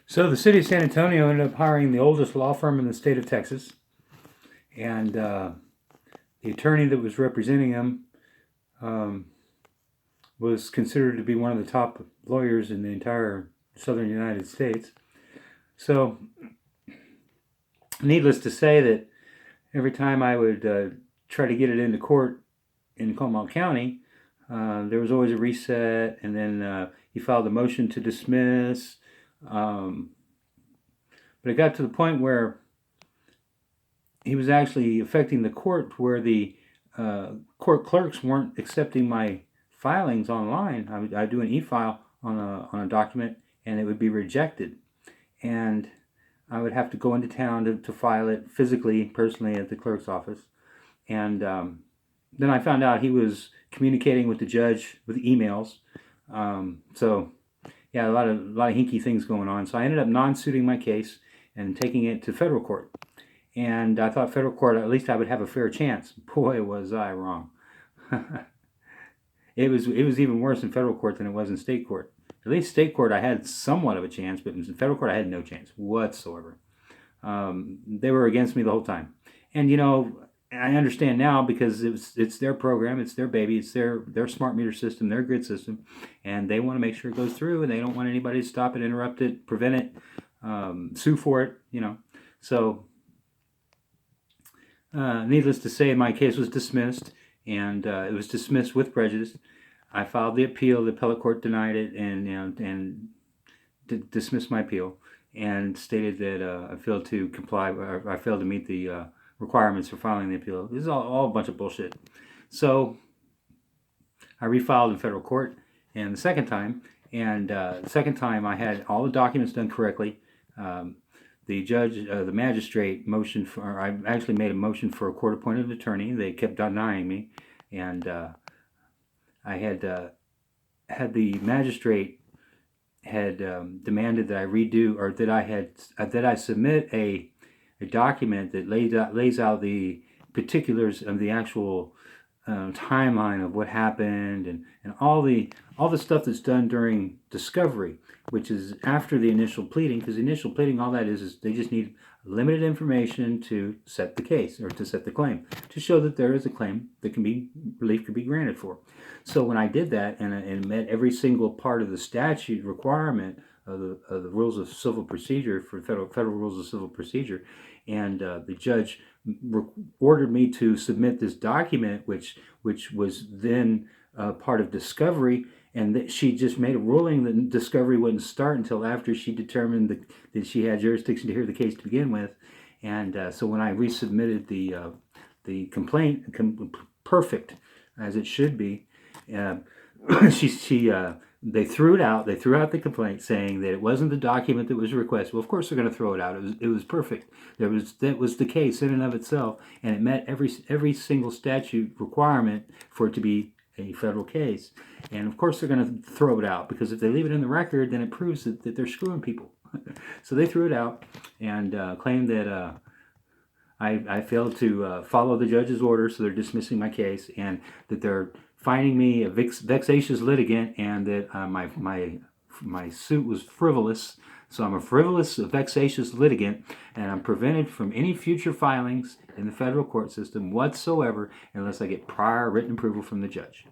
So the city of San Antonio ended up hiring the oldest law firm in the state of Texas, and the attorney that was representing them um, was considered to be one of the top lawyers in the entire southern United States. So, needless to say, that every time I would try to get it into court in Comal County, there was always a reset, and then he filed a motion to dismiss. Um, but it got to the point where he was actually affecting the court, where the court clerks weren't accepting my filings online. I'd do an e-file on a document, and it would be rejected, and I would have to go into town to file it physically, personally, at the clerk's office. And then I found out he was communicating with the judge with emails. So yeah, a lot of hinky things going on. So I ended up non-suiting my case and taking it to federal court. And I thought federal court, at least I would have a fair chance. Boy, was I wrong. It was even worse in federal court than it was in state court. At least state court I had somewhat of a chance, but in federal court I had no chance whatsoever. They were against me the whole time. And I understand now, because it's their program, it's their baby, it's their smart meter system, their grid system, and they want to make sure it goes through, and they don't want anybody to stop it, interrupt it, prevent it, sue for it, So, needless to say, my case was dismissed, and it was dismissed with prejudice. I filed the appeal. The appellate court denied it, and dismissed my appeal, and stated that I failed to comply, or I failed to meet the requirements for filing the appeal. This is all a bunch of bullshit. So I refiled in federal court, and the second time I had all the documents done correctly. The judge, the magistrate, motioned for. I actually made a motion for a court-appointed attorney. They kept denying me, and I had the magistrate had demanded that I redo, or that I submit a document that lays out the particulars of the actual timeline of what happened, and all the stuff that's done during discovery, which is after the initial pleading. Because the initial pleading, all that is they just need limited information to set the case, or to set the claim, to show that there is a claim that relief could be granted for. So when I did that, and met every single part of the statute requirement of the rules of civil procedure, for federal rules of civil procedure, and the judge ordered me to submit this document, which was then part of discovery, and that she just made a ruling that discovery wouldn't start until after she determined that she had jurisdiction to hear the case to begin with. And so when I resubmitted the complaint, perfect as it should be, they threw it out. They threw out the complaint, saying that it wasn't the document that was requested. Well, of course they're going to throw it out. It was perfect. That was the case in and of itself, and it met every single statute requirement for it to be a federal case. And of course they're going to throw it out, because if they leave it in the record, then it proves that they're screwing people. So they threw it out, and claimed that I failed to follow the judge's order, so they're dismissing my case, and that they're finding me a vexatious litigant, and that my suit was frivolous. So I'm a frivolous, vexatious litigant, and I'm prevented from any future filings in the federal court system whatsoever, unless I get prior written approval from the judge,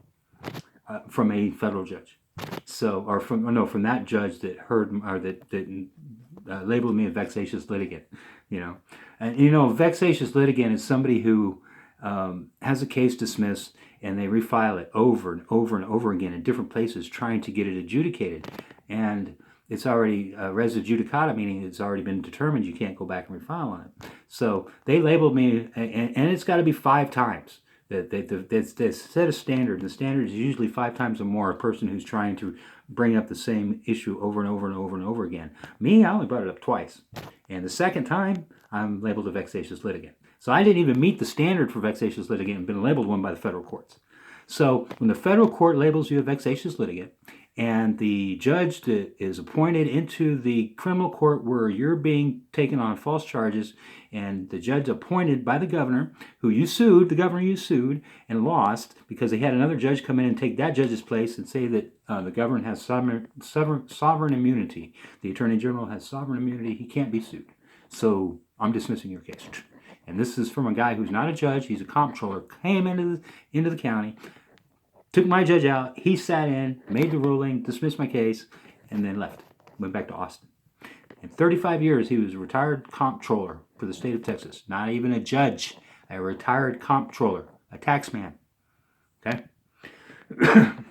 from a federal judge. So, from that judge that heard, or that labeled me a vexatious litigant. And vexatious litigant is somebody who has a case dismissed, and they refile it over and over and over again in different places, trying to get it adjudicated. And it's already res judicata, meaning it's already been determined. You can't go back and refile on it. So they labeled me, and it's got to be 5 times. They set a standard, and the standard is usually 5 times or more. A person who's trying to bring up the same issue over and over and over and over again. Me, I only brought it up twice, and the second time I'm labeled a vexatious litigant. So I didn't even meet the standard for vexatious litigant and been labeled one by the federal courts. So when the federal court labels you a vexatious litigant, And the judge that is appointed into the criminal court where you're being taken on false charges, and the judge appointed by the governor, who you sued, the governor you sued, and lost because they had another judge come in and take that judge's place and say that the governor has sovereign immunity. The attorney general has sovereign immunity. He can't be sued. So I'm dismissing your case. And this is from a guy who's not a judge. He's a comptroller. Came into the county, took my judge out. He sat in, made the ruling, dismissed my case, and then left. Went back to Austin. In 35 years, he was a retired comptroller for the state of Texas. Not even a judge, a retired comptroller, a tax man. Okay?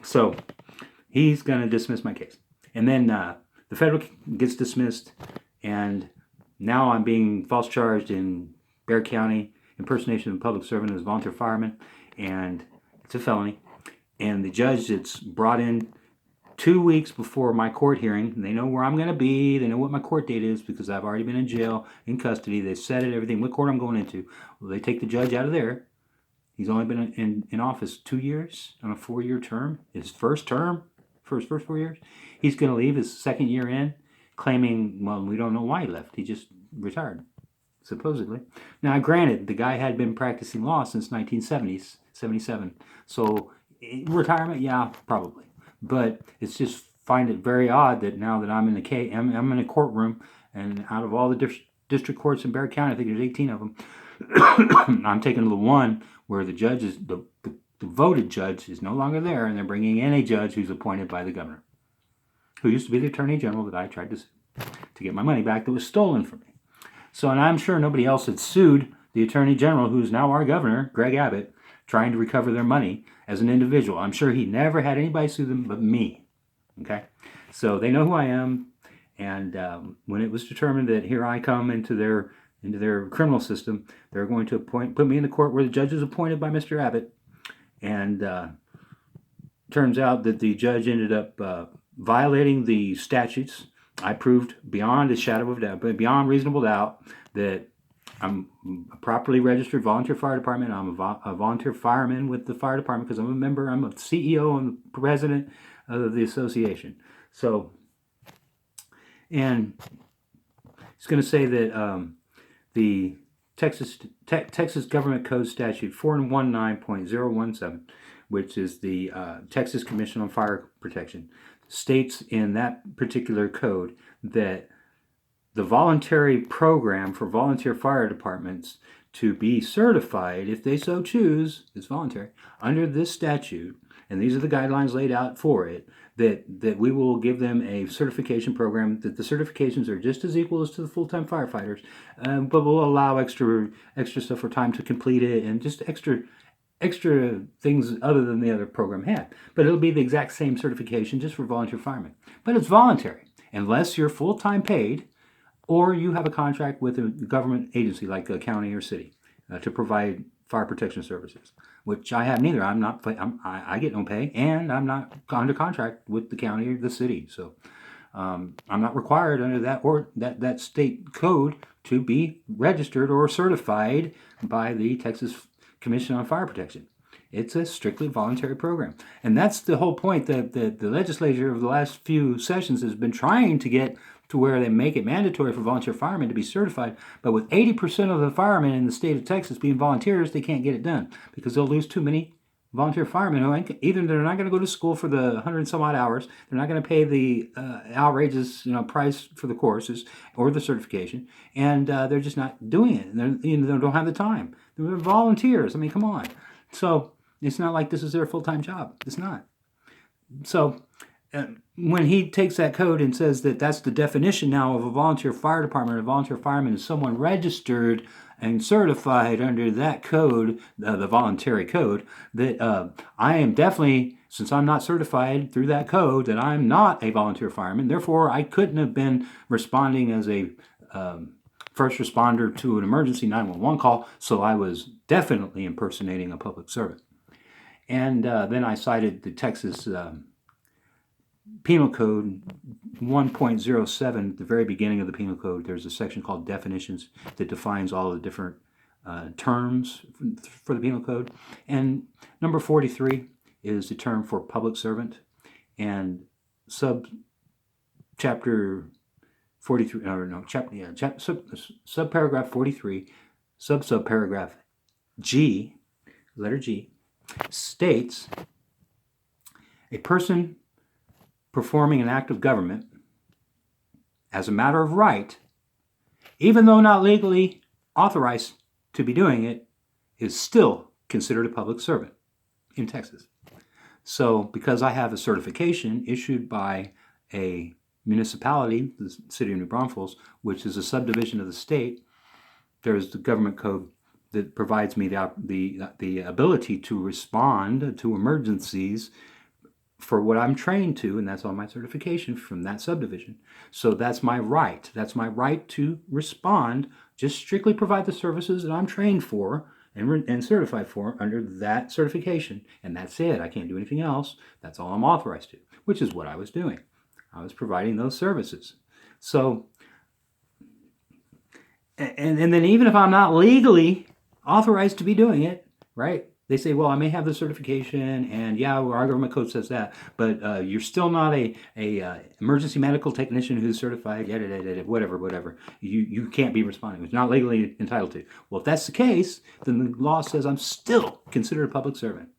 So he's going to dismiss my case. And then the federal gets dismissed, and now I'm being false charged in Bexar County, impersonation of a public servant as a volunteer fireman, and it's a felony. And the judge that's brought in 2 weeks before my court hearing, they know where I'm going to be, they know what my court date is because I've already been in jail, in custody, they set it, everything, what court I'm going into. Well, they take the judge out of there. He's only been in office 2 years on a 4-year term. His first term, for his first 4 years, he's going to leave his second year in, claiming, well, we don't know why he left. He just retired, supposedly. Now, granted, the guy had been practicing law since 1977. So, retirement, yeah, probably. But it's just find it very odd that now that I'm in a courtroom, and out of all the district courts in Bexar County, I think there's 18 of them, I'm taking the one where the judge is the voted judge is no longer there, and they're bringing in a judge who's appointed by the governor, who used to be the attorney general that I tried to get my money back that was stolen from me. So, and I'm sure nobody else had sued the attorney general, who's now our governor, Greg Abbott, trying to recover their money as an individual. I'm sure he never had anybody sue them but me. Okay, so they know who I am, and when it was determined that here I come into their criminal system, they're going to put me in the court where the judge is appointed by Mr. Abbott, and turns out that the judge ended up violating the statutes. I proved beyond a shadow of doubt, but beyond reasonable doubt, that I'm a properly registered volunteer fire department. I'm a volunteer fireman with the fire department because I'm a member. I'm a CEO and president of the association. So, and it's going to say that the Texas Government Code Statute 419.017, which is the Texas Commission on Fire Protection, states in that particular code that the voluntary program for volunteer fire departments to be certified, if they so choose, it's voluntary, under this statute, and these are the guidelines laid out for it, that we will give them a certification program, that the certifications are just as equal as to the full-time firefighters, but will allow extra stuff for time to complete it, and just extra things other than the other program had. But it'll be the exact same certification just for volunteer firemen. But it's voluntary, unless you're full-time paid, or you have a contract with a government agency like a county or city to provide fire protection services, which I have neither. I get no pay, and I'm not under contract with the county or the city. So I'm not required under that state code to be registered or certified by the Texas Commission on Fire Protection. It's a strictly voluntary program. And that's the whole point that the legislature of the last few sessions has been trying to get to, where they make it mandatory for volunteer firemen to be certified. But with 80% of the firemen in the state of Texas being volunteers, they can't get it done because they'll lose too many volunteer firemen who either they're not going to go to school for the 100 and some odd hours, they're not going to pay the outrageous price for the courses or the certification, and they're just not doing it. And they don't have the time. They're volunteers. I mean, come on. So it's not like this is their full-time job. It's not. So when he takes that code and says that that's the definition now of a volunteer fire department, a volunteer fireman is someone registered and certified under that code, the voluntary code, that I am definitely, since I'm not certified through that code, that I'm not a volunteer fireman. Therefore, I couldn't have been responding as a first responder to an emergency 911 call, so I was definitely impersonating a public servant. And then I cited the Texas Penal Code 1.07, the very beginning of the Penal Code. There's a section called Definitions that defines all the different terms for the Penal Code. And number 43 is the term for public servant. And chapter 43, or no, subparagraph 43, subparagraph G, letter G, states a person performing an act of government as a matter of right, even though not legally authorized to be doing it, is still considered a public servant in Texas. So because I have a certification issued by a municipality, the city of New Braunfels, which is a subdivision of the state, there's the government code that provides me the ability to respond to emergencies for what I'm trained to, and that's on my certification from that subdivision. So that's my right. That's my right to respond, just strictly provide the services that I'm trained for and certified for under that certification. And that's it. I can't do anything else. That's all I'm authorized to, which is what I was doing. I was providing those services. So, and then even if I'm not legally authorized to be doing it, right? They say, well, I may have the certification, and yeah, our government code says that, but you're still not a emergency medical technician who's certified, whatever. You can't be responding. It's not legally entitled to. Well, if that's the case, then the law says I'm still considered a public servant.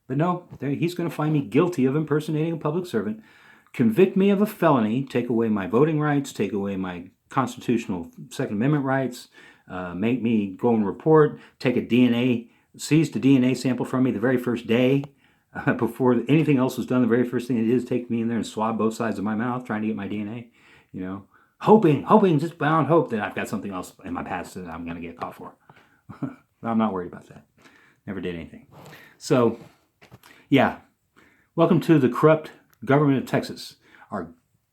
But no, he's going to find me guilty of impersonating a public servant, convict me of a felony, take away my voting rights, take away my constitutional Second Amendment rights, make me go and report, take a seized a DNA sample from me the very first day, before anything else was done. The very first thing it is take me in there and swab both sides of my mouth trying to get my DNA, hoping, just beyond hope that I've got something else in my past that I'm going to get caught for. I'm not worried about that. Never did anything. So, yeah, welcome to the corrupt government of Texas. Our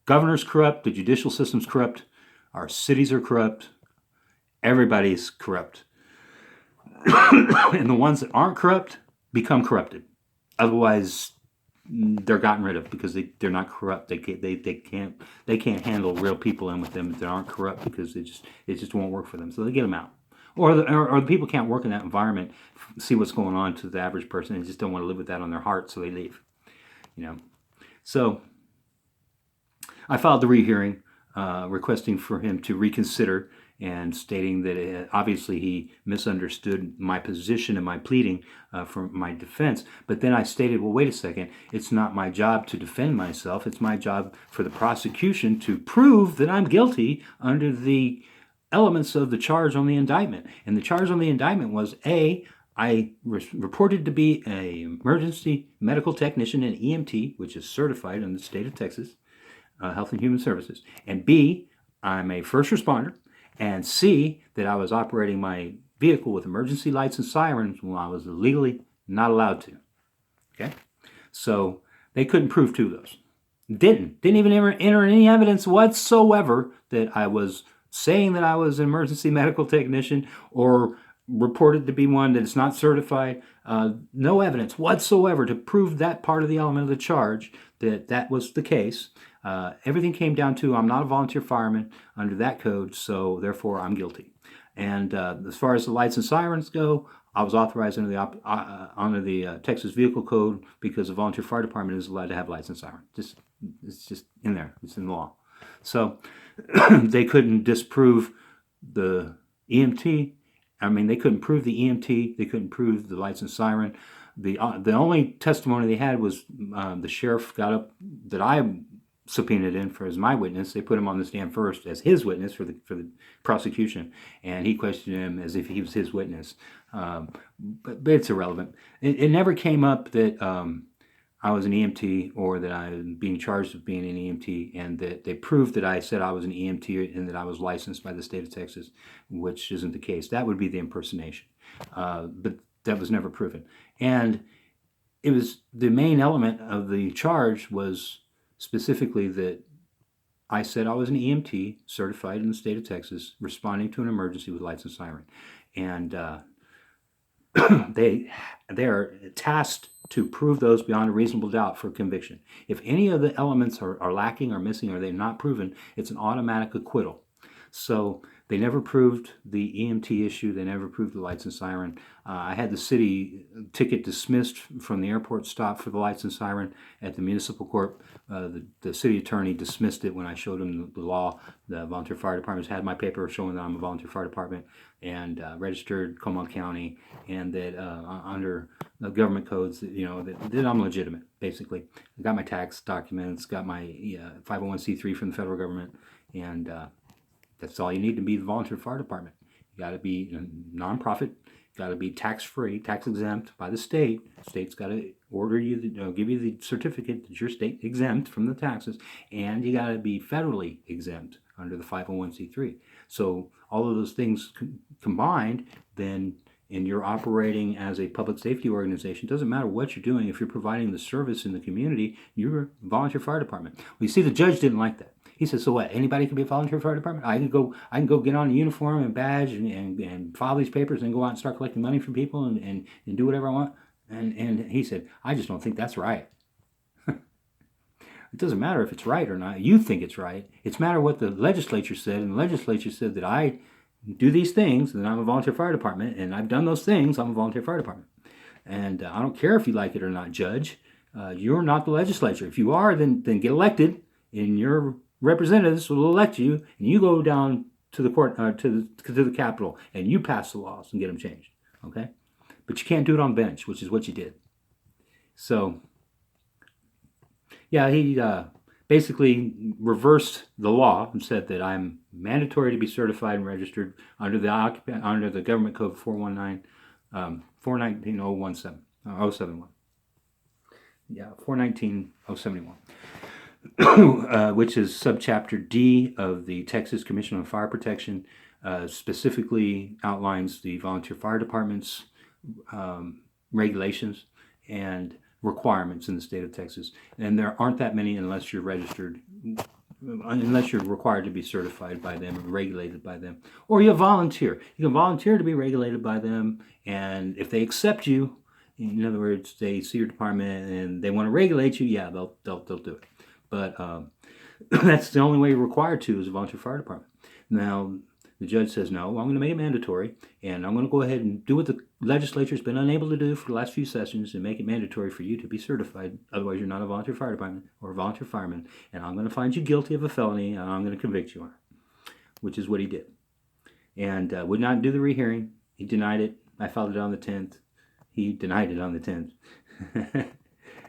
governor's corrupt, the judicial system's corrupt, our cities are corrupt, everybody's corrupt. And the ones that aren't corrupt become corrupted. Otherwise, they're gotten rid of because they're not corrupt. They can't handle real people in with them that aren't corrupt because it just won't work for them. So they get them out. Or the people can't work in that environment, see what's going on to the average person, and just don't want to live with that on their heart, so they leave. So I filed the rehearing, requesting for him to reconsider and stating that obviously he misunderstood my position and my pleading for my defense. But then I stated, well, wait a second, it's not my job to defend myself. It's my job for the prosecution to prove that I'm guilty under the elements of the charge on the indictment. And the charge on the indictment was, A, I reported to be an emergency medical technician, an EMT, which is certified in the state of Texas, Health and Human Services. And B, I'm a first responder. And C, that I was operating my vehicle with emergency lights and sirens when I was legally not allowed to. Okay? So they couldn't prove two of those. Didn't even enter any evidence whatsoever that I was saying that I was an emergency medical technician or reported to be one that is not certified. No evidence whatsoever to prove that part of the element of the charge that was the case. Everything came down to I'm not a volunteer fireman under that code, so therefore I'm guilty. And as far as the lights and sirens go, I was authorized under the Texas Vehicle Code because the volunteer fire department is allowed to have lights and sirens. It's just in there. It's in the law. So they couldn't disprove the EMT. I mean, they couldn't prove the EMT. They couldn't prove the lights and siren. The only testimony they had was the sheriff got up that I subpoenaed in for as my witness. They put him on the stand first as his witness for the prosecution, and he questioned him as if he was his witness. But it's irrelevant. It never came up that I was an EMT or that I was being charged with being an EMT, and that they proved that I said I was an EMT and that I was licensed by the state of Texas, which isn't the case. That would be the impersonation. But that was never proven. And it was the main element of the charge was specifically that I said I was an EMT certified in the state of Texas responding to an emergency with lights and siren. And they are tasked to prove those beyond a reasonable doubt for conviction. If any of the elements are lacking or missing or they're not proven, it's an automatic acquittal. So they never proved the EMT issue. They never proved the lights and siren. I had the city ticket dismissed from the airport stop for the lights and siren at the municipal court. The city attorney dismissed it when I showed him the law. The volunteer fire departments had my paper showing that I'm a volunteer fire department and registered Como County, and that under the government codes, that I'm legitimate, basically. I got my tax documents, got my 501c3 from the federal government, and that's all you need to be the volunteer fire department. You got to be a nonprofit, got to be tax-free, tax-exempt by the state. The state's got to order you, give you the certificate that you're state exempt from the taxes, and you got to be federally exempt under the 501c3. So all of those things combined, then, and you're operating as a public safety organization, it doesn't matter what you're doing. If you're providing the service in the community, you're a volunteer fire department. Well, you see, the judge didn't like that. He said, so what, anybody can be a volunteer fire department? I can go get on a uniform and badge and file these papers and go out and start collecting money from people and do whatever I want? And he said, I just don't think that's right. It doesn't matter if it's right or not. You think it's right. It's matter what the legislature said, and the legislature said that I do these things, and I'm a volunteer fire department, and I've done those things, I'm a volunteer fire department. And I don't care if you like it or not, Judge. You're not the legislature. If you are, then get elected, and your representatives will elect you, and you go down to the court, to the Capitol, and you pass the laws and get them changed. Okay? But you can't do it on bench, which is what you did. So, yeah, he basically reversed the law and said that I'm mandatory to be certified and registered under the government code 419.017, 071. Yeah, 419.071, which is subchapter D of the Texas Commission on Fire Protection, specifically outlines the volunteer fire department's regulations and requirements in the state of Texas. And there aren't that many unless you're registered, unless you're required to be certified by them and regulated by them. Or you volunteer. You can volunteer to be regulated by them, and if they accept you, in other words, they see your department and they want to regulate you, yeah, they'll do it. But that's the only way you're required to as a volunteer fire department. Now, the judge says, no, I'm going to make it mandatory, and I'm going to go ahead and do what the legislature's been unable to do for the last few sessions and make it mandatory for you to be certified. Otherwise, you're not a volunteer fire department or a volunteer fireman, and I'm going to find you guilty of a felony, and I'm going to convict you on it, which is what he did. And would not do the rehearing. He denied it. I filed it on the 10th. He denied it on the 10th.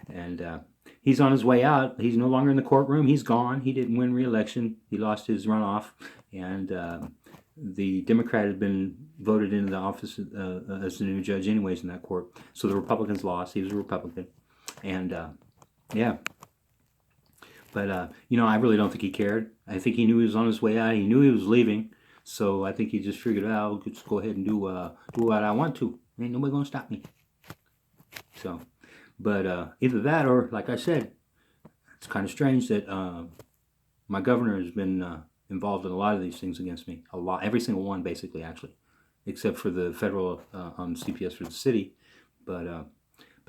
And he's on his way out. He's no longer in the courtroom. He's gone. He didn't win re-election. He lost his runoff, and the Democrat had been voted into the office as the new judge anyways in that court. So the Republicans lost. He was a Republican. And, yeah. But, I really don't think he cared. I think he knew he was on his way out. He knew he was leaving. So I think he just figured, I'll just go ahead and do what I want to. Ain't nobody going to stop me. So, but either that or, like I said, it's kind of strange that my governor has been involved in a lot of these things against me. A lot, every single one, basically, actually, except for the federal CPS for the city. But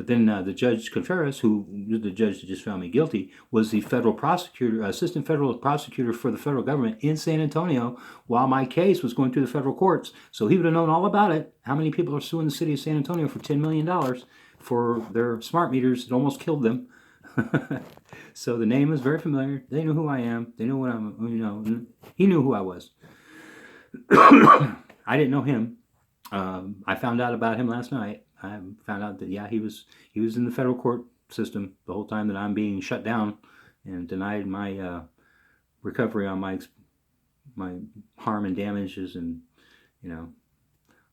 then the Judge Contreras, who the judge that just found me guilty, was the federal prosecutor, assistant federal prosecutor for the federal government in San Antonio while my case was going through the federal courts. So he would have known all about it. How many people are suing the city of San Antonio for $10 million for their smart meters that almost killed them? So the name is very familiar. They knew who I am. They knew what I'm, he knew who I was. I didn't know him. I found out about him last night. I found out that, yeah, he was in the federal court system the whole time that I'm being shut down and denied my recovery on my harm and damages and,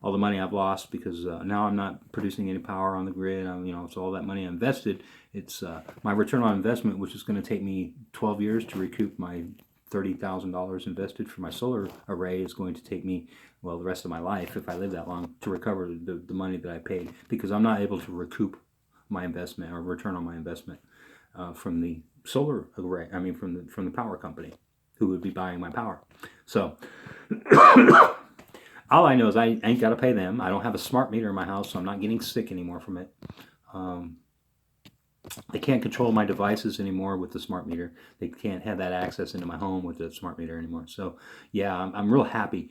all the money I've lost because now I'm not producing any power on the grid. So all that money I invested, it's my return on investment, which is going to take me 12 years to recoup my $30,000 invested for my solar array, is going to take me, the rest of my life, if I live that long, to recover the money that I paid, because I'm not able to recoup my investment or return on my investment from the solar array. I mean, from the power company who would be buying my power. So all I know is I ain't got to pay them. I don't have a smart meter in my house, so I'm not getting sick anymore from it. They can't control my devices anymore with the smart meter. They can't have that access into my home with the smart meter anymore. So, yeah, I'm real happy.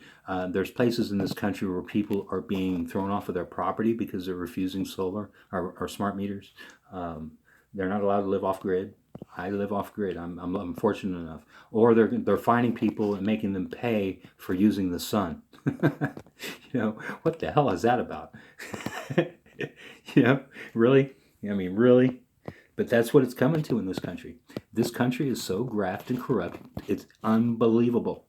There's places in this country where people are being thrown off of their property because they're refusing solar or smart meters. Um, they're not allowed to live off grid. I live off grid. I'm fortunate enough. Or they're finding people and making them pay for using the sun. What the hell is that about? Really? I mean, really? But that's what it's coming to in this country. This country is so graft and corrupt, it's unbelievable.